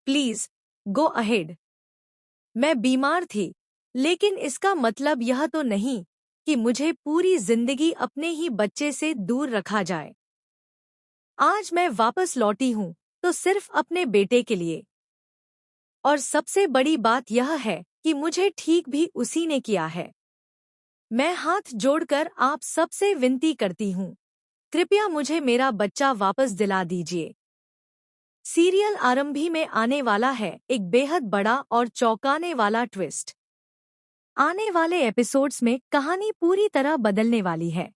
Please go ahead. मैं बीमार थी, लेकिन इसका मतलब यह तो नहीं कि मुझे पूरी जिंदगी अपने ही बच्चे से दूर रखा जाए। आज मैं वापस लौटी हूँ तो सिर्फ अपने बेटे के लिए। और सबसे बड़ी बात यह है कि मुझे ठीक भी उसी ने किया है। मैं हाथ जोड़कर आप सबसे विनती करती हूँ, कृपया मुझे मेरा बच्चा वापस दिला दीजिए। सीरियल आरंभी में आने वाला है एक बेहद बड़ा और चौंकाने वाला ट्विस्ट। आने वाले एपिसोड्स में कहानी पूरी तरह बदलने वाली है।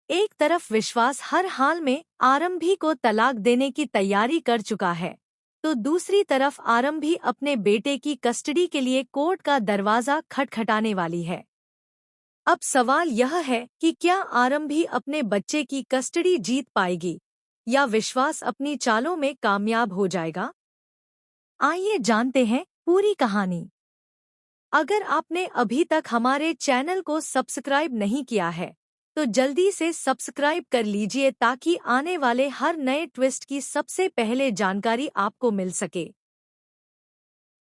एक तरफ विश्वास हर हाल में आरंभी को तलाक देने की तैयारी कर चुका है, तो दूसरी तरफ आरंभी अपने बेटे की कस्टडी के लिए कोर्ट का दरवाजा खटखटाने वाली है। अब सवाल यह है कि क्या आरंभी अपने बच्चे की कस्टडी जीत पाएगी या विश्वास अपनी चालों में कामयाब हो जाएगा? आइए जानते हैं पूरी कहानी। अगर आपने अभी तक हमारे चैनल को सब्सक्राइब नहीं किया है, तो जल्दी से सब्सक्राइब कर लीजिए ताकि आने वाले हर नए ट्विस्ट की सबसे पहले जानकारी आपको मिल सके।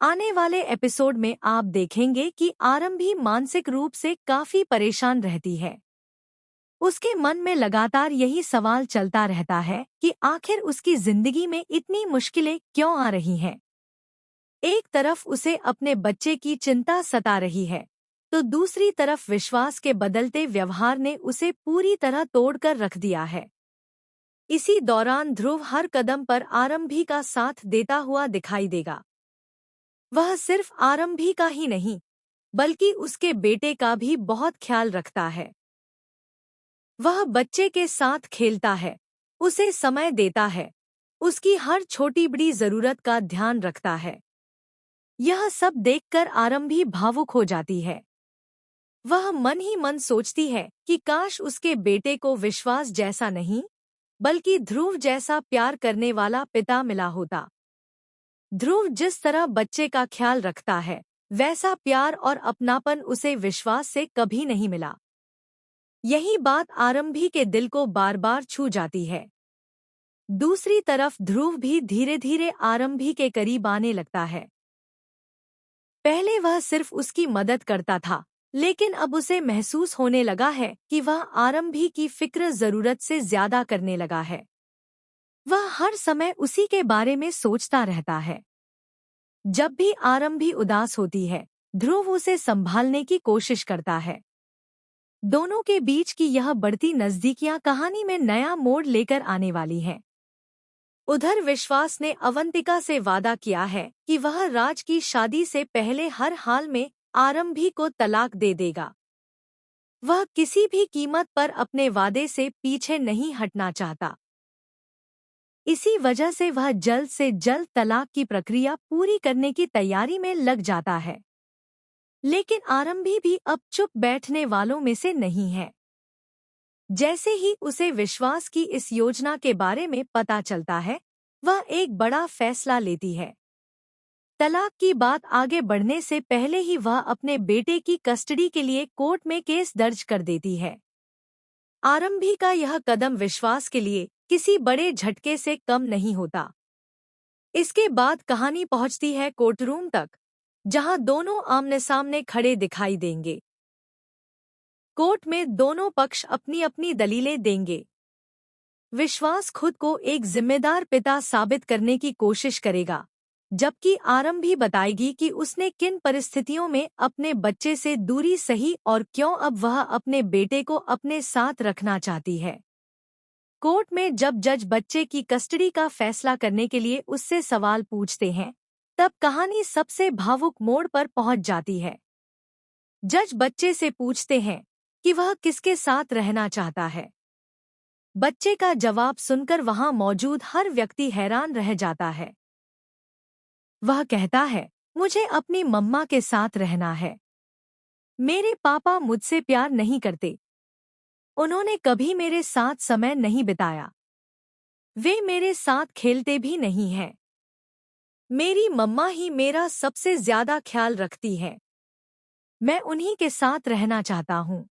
आने वाले एपिसोड में आप देखेंगे कि आरंभी मानसिक रूप से काफी परेशान रहती है। उसके मन में लगातार यही सवाल चलता रहता है कि आखिर उसकी जिंदगी में इतनी मुश्किलें क्यों आ रही हैं। एक तरफ उसे अपने बच्चे की चिंता सता रही है, तो दूसरी तरफ विश्वास के बदलते व्यवहार ने उसे पूरी तरह तोड़कर रख दिया है। इसी दौरान ध्रुव हर कदम पर आरंभी का साथ देता हुआ दिखाई देगा। वह सिर्फ आरंभी का ही नहीं, बल्कि उसके बेटे का भी बहुत ख्याल रखता है। वह बच्चे के साथ खेलता है, उसे समय देता है, उसकी हर छोटी बड़ी जरूरत का ध्यान रखता है। यह सब देखकर आरंभी भावुक हो जाती है। वह मन ही मन सोचती है कि काश उसके बेटे को विश्वास जैसा नहीं, बल्कि ध्रुव जैसा प्यार करने वाला पिता मिला होता। ध्रुव जिस तरह बच्चे का ख्याल रखता है, वैसा प्यार और अपनापन उसे विश्वास से कभी नहीं मिला। यही बात आरंभी के दिल को बार बार छू जाती है। दूसरी तरफ ध्रुव भी धीरे धीरे आरंभी के करीब आने लगता है। पहले वह सिर्फ उसकी मदद करता था, लेकिन अब उसे महसूस होने लगा है कि वह आरंभी की फिक्र जरूरत से ज्यादा करने लगा है। वह हर समय उसी के बारे में सोचता रहता है। जब भी आरंभी उदास होती है, ध्रुव उसे संभालने की कोशिश करता है। दोनों के बीच की यह बढ़ती नजदीकियां कहानी में नया मोड़ लेकर आने वाली हैं। उधर विश्वास ने अवंतिका से वादा किया है कि वह राज की शादी से पहले हर हाल में आरंभी को तलाक दे देगा। वह किसी भी कीमत पर अपने वादे से पीछे नहीं हटना चाहता। इसी वजह से वह जल्द से जल्द तलाक की प्रक्रिया पूरी करने की तैयारी में लग जाता है। लेकिन आरंभी भी अब चुप बैठने वालों में से नहीं है। जैसे ही उसे विश्वास की इस योजना के बारे में पता चलता है, वह एक बड़ा फैसला लेती है। तलाक की बात आगे बढ़ने से पहले ही वह अपने बेटे की कस्टडी के लिए कोर्ट में केस दर्ज कर देती है। आरंभी का यह कदम विश्वास के लिए किसी बड़े झटके से कम नहीं होता। इसके बाद कहानी पहुंचती है कोर्टरूम तक, जहां दोनों आमने सामने खड़े दिखाई देंगे। कोर्ट में दोनों पक्ष अपनी अपनी दलीलें देंगे। विश्वास खुद को एक जिम्मेदार पिता साबित करने की कोशिश करेगा, जबकि आरंभी बताएगी कि उसने किन परिस्थितियों में अपने बच्चे से दूरी सही और क्यों अब वह अपने बेटे को अपने साथ रखना चाहती है। कोर्ट में जब जज बच्चे की कस्टडी का फैसला करने के लिए उससे सवाल पूछते हैं, तब कहानी सबसे भावुक मोड़ पर पहुंच जाती है। जज बच्चे से पूछते हैं कि वह किसके साथ रहना चाहता है। बच्चे का जवाब सुनकर वहां मौजूद हर व्यक्ति हैरान रह जाता है। वह कहता है, मुझे अपनी मम्मा के साथ रहना है। मेरे पापा मुझसे प्यार नहीं करते। उन्होंने कभी मेरे साथ समय नहीं बिताया। वे मेरे साथ खेलते भी नहीं हैं। मेरी मम्मा ही मेरा सबसे ज्यादा ख्याल रखती है। मैं उन्हीं के साथ रहना चाहता हूँ।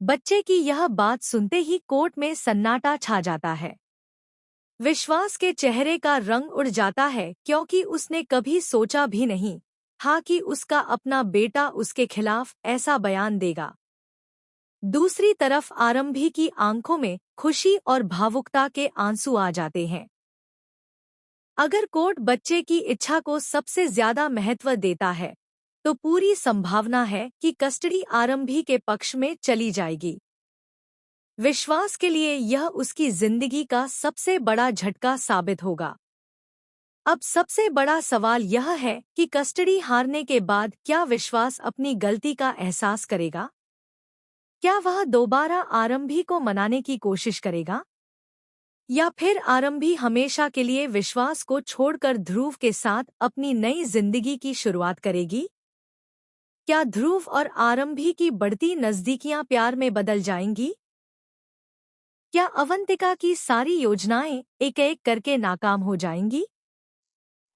बच्चे की यह बात सुनते ही कोर्ट में सन्नाटा छा जाता है। विश्वास के चेहरे का रंग उड़ जाता है क्योंकि उसने कभी सोचा भी नहीं था कि उसका अपना बेटा उसके खिलाफ ऐसा बयान देगा। दूसरी तरफ आरंभी की आंखों में खुशी और भावुकता के आंसू आ जाते हैं। अगर कोर्ट बच्चे की इच्छा को सबसे ज्यादा महत्व देता है, तो पूरी संभावना है कि कस्टडी आरंभी के पक्ष में चली जाएगी। विश्वास के लिए यह उसकी जिंदगी का सबसे बड़ा झटका साबित होगा। अब सबसे बड़ा सवाल यह है कि कस्टडी हारने के बाद क्या विश्वास अपनी गलती का एहसास करेगा? क्या वह दोबारा आरंभी को मनाने की कोशिश करेगा? या फिर आरंभी हमेशा के लिए विश्वास को छोड़कर ध्रुव के साथ अपनी नई जिंदगी की शुरुआत करेगी? क्या ध्रुव और आरंभी की बढ़ती नजदीकियां प्यार में बदल जाएंगी? क्या अवंतिका की सारी योजनाएं एक एक करके नाकाम हो जाएंगी?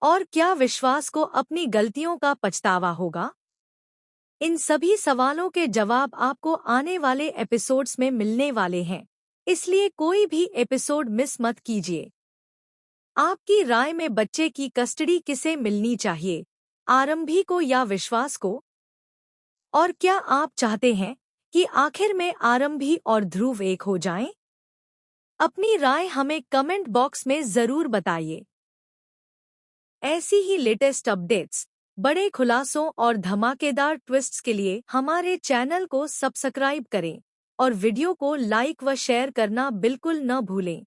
और क्या विश्वास को अपनी गलतियों का पछतावा होगा? इन सभी सवालों के जवाब आपको आने वाले एपिसोड्स में मिलने वाले हैं, इसलिए कोई भी एपिसोड मिस मत कीजिए। आपकी राय में बच्चे की कस्टडी किसे मिलनी चाहिए, आरंभी को या विश्वास को? और क्या आप चाहते हैं कि आखिर में आरंभी और ध्रुव एक हो जाएं? अपनी राय हमें कमेंट बॉक्स में जरूर बताइए। ऐसी ही लेटेस्ट अपडेट्स, बड़े खुलासों और धमाकेदार ट्विस्ट्स के लिए हमारे चैनल को सब्सक्राइब करें और वीडियो को लाइक व शेयर करना बिल्कुल न भूलें।